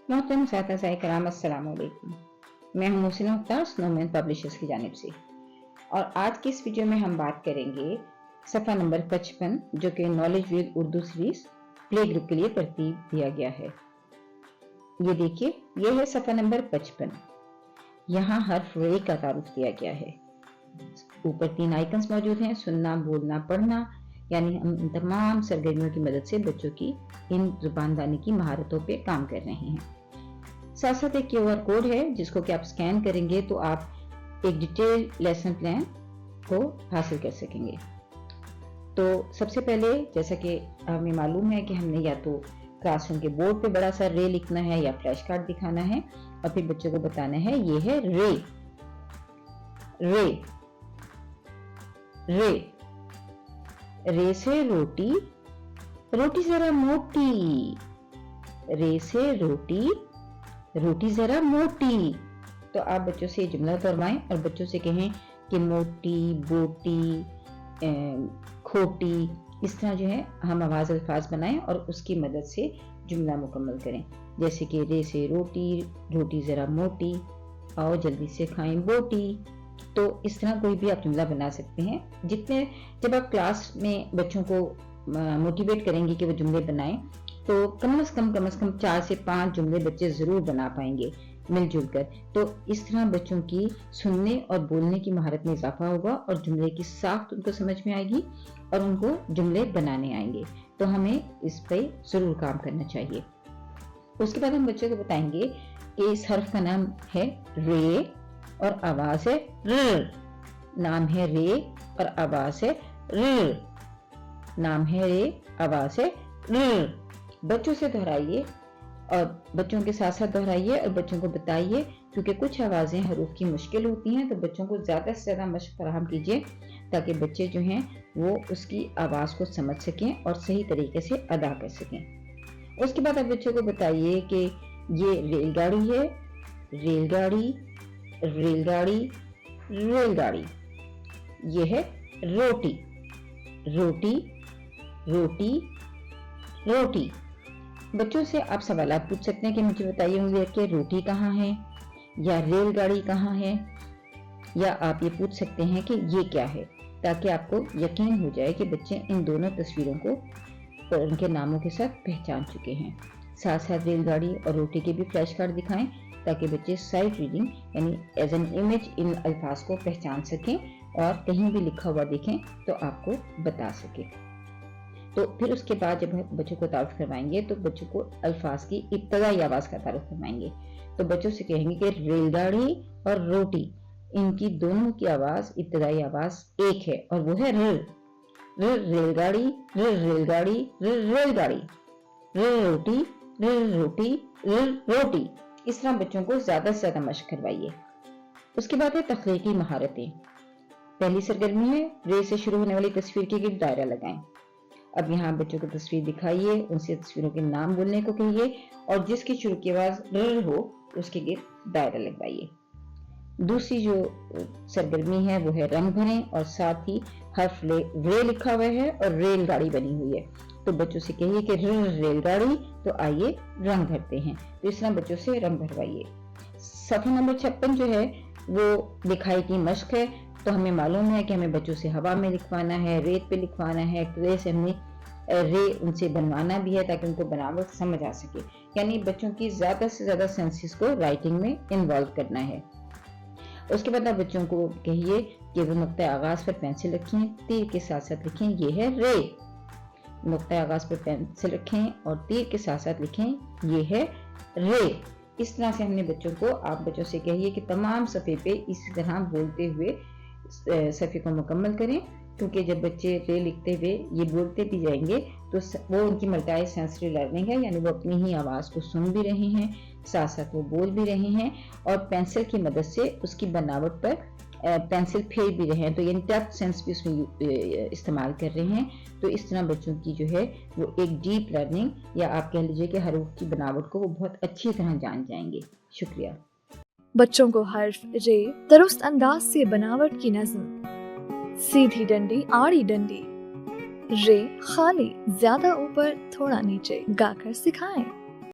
मोहतरम साथी कराम, अस्सलाम वालेकुम। मैं हूं मोहसिना मुख्तार, स्नोमैन पब्लिशर्स की जानिब से। और आज की इस वीडियो में हम बात करेंगे सफ़ा नंबर 55, जो कि knowledge with Urdu series play group के लिए तरतीब दिया गया है। ये देखिए, ये है सफ़ा नंबर 55। यहाँ हर्फ रे का तारुफ दिया गया है। ऊपर 3 आइकन्स मौजूद हैं: सुनना, बोलना, पढ़ना। यानी हम इन तमाम सरगर्मियों की मदद से बच्चों की इन जुबानदानी की महारतों पे काम कर रहे हैं। साथ साथ एक QR कोड है जिसको कि आप स्कैन करेंगे तो आप एक डिटेल लेसन प्लान को हासिल कर सकेंगे। तो सबसे पहले, जैसा कि हमें मालूम है कि हमने या तो क्लासरूम के बोर्ड पे बड़ा सा रे लिखना है या फ्लैश कार्ड दिखाना है और फिर बच्चों को बताना है ये है रे। रे रे रे से रोटी, रोटी जरा मोटी। रे से रोटी, रोटी जरा मोटी। तो आप बच्चों से ये जुमला दोहराएं और बच्चों से कहें कि मोटी, बोटी, खोटी, इस तरह जो है हम आवाज अल्फाज बनाएं और उसकी मदद से जुमला मुकम्मल करें। जैसे कि रे से रोटी, रोटी जरा मोटी, आओ जल्दी से खाएं बोटी। तो इस तरह कोई भी आप जुमला बना सकते हैं। जब आप क्लास में बच्चों को मोटिवेट करेंगे कि वो जुमले बनाएं, तो कम से कम 4 से 5 जुमले बच्चे जरूर बना पाएंगे मिलजुल कर। तो इस तरह बच्चों की सुनने और बोलने की महारत में इजाफा होगा और जुमले की साख्त उनको समझ में आएगी और उनको जुमले बनाने आएंगे। तो हमें इस पे जरूर काम करना चाहिए। उसके बाद हम बच्चों को बताएंगे कि इस हर्फ का नाम है रे और आवाज है र। नाम है रे और आवाज है र। नाम है रे, आवाज है र। बच्चों से दोहराइए और बच्चों के साथ साथ दोहराइए और बच्चों को बताइए, क्योंकि कुछ आवाजें हरूफ की मुश्किल होती हैं। तो बच्चों को ज्यादा से ज्यादा मशक फराहम कीजिए ताकि बच्चे जो हैं वो उसकी आवाज को समझ सकें और सही तरीके से अदा कर सकें। उसके बाद आप बच्चों को बताइए कि ये रेलगाड़ी है, रेलगाड़ी, रेलगाड़ी, रेलगाड़ी। ये है रोटी, रोटी, रोटी, रोटी। बच्चों से आप सवाल पूछ सकते हैं कि मुझे बताइए मुझे कि रोटी कहाँ है या रेलगाड़ी कहाँ है, या आप ये पूछ सकते हैं कि ये क्या है, ताकि आपको यकीन हो जाए कि बच्चे इन दोनों तस्वीरों को और उनके नामों के साथ पहचान चुके हैं। साथ साथ रेलगाड़ी और रोटी के भी फ्लैश कार्ड दिखाएं ताकि बच्चे साइट रीडिंग यानी एज एन इमेज इन अल्फाज को पहचान सकें और कहीं भी लिखा हुआ देखें तो आपको बता सके। तो फिर उसके बाद जब बच्चों को तारुफ करवाएंगे तो बच्चों को अल्फाज की इब्तदाई आवाज का तारुफ करवाएंगे। तो बच्चों से कहेंगे कि रेलगाड़ी और रोटी, इनकी दोनों की आवाज, इब्तदाई आवाज एक है और वो है र। रेलगाड़ी, रेलगाड़ी, रेलगाड़ी, रोटी, रोटी, रोटी। इस तरह बच्चों को ज्यादा से ज्यादा मशक करवाइए। उसके बाद है तख्लीकी महारतें। पहली सरगर्मी है रे से शुरू होने वाली तस्वीर के गिर्द दायरा लगाएं। अब यहाँ बच्चों को तस्वीर दिखाइए, उनसे तस्वीरों के नाम बोलने को कहिए और जिसकी शुरू की आवाज र हो उसके गिर्द दायरा लगवाइए। दूसरी जो सरगर्मी है वो है रंग भरें और साथ ही हर्फ रे लिखा हुआ है और रेलगाड़ी बनी हुई है। तो बच्चों से कहिए कि रेलगाड़ी, तो आइए रंग भरते हैं। तो इस तरह बच्चों से रंग भरवाइए। सफ़ा नंबर 56 जो है वो लिखाई की मश्क है। तो हमें मालूम है कि हमें बच्चों से हवा में लिखवाना है, रेत पे लिखवाना है, क्ले से हमने रे उनसे बनवाना भी है ताकि उनको बनावट समझ आ सके। यानी बच्चों की ज्यादा से ज्यादा सेंसेस को राइटिंग में इन्वॉल्व करना है। उसके बाद आप बच्चों को कहिए कि वो नुक्ते आगाज पर पेंसिल रखें, तीर के साथ साथ लिखें ये है रे। नुक्ते आगाज पर पेंसिल रखें और तीर के साथ साथ लिखें ये है रे। इस तरह से हमने बच्चों को, आप बच्चों से कहिए कि तमाम सफ़े पे इसी तरह बोलते हुए सफ़े को मुकम्मल करें, क्योंकि जब बच्चे रे लिखते हुए ये बोलते भी जाएंगे तो वो उनकी मल्टी सेंसरी लर्निंग है, यानी वो अपनी ही आवाज़ को सुन भी रहे हैं, साथ साथ वो बोल भी रहे हैं और पेंसिल की मदद से उसकी बनावट पर पेंसिल फेर भी रहे हैं। तो यानी टच सेंस भी उसमें इस्तेमाल कर रहे हैं। तो इस तरह बच्चों की जो है वो एक डीप लर्निंग, या आप कह लीजिए कि हरूफ की बनावट को वो बहुत अच्छी तरह जान जाएंगे। शुक्रिया। बच्चों को हर्फ रे दुरुस्त अंदाज से बनावट की नज़्म, सीधी डंडी आड़ी डंडी, रे खाली ज्यादा ऊपर थोड़ा नीचे गाकर सिखाएं।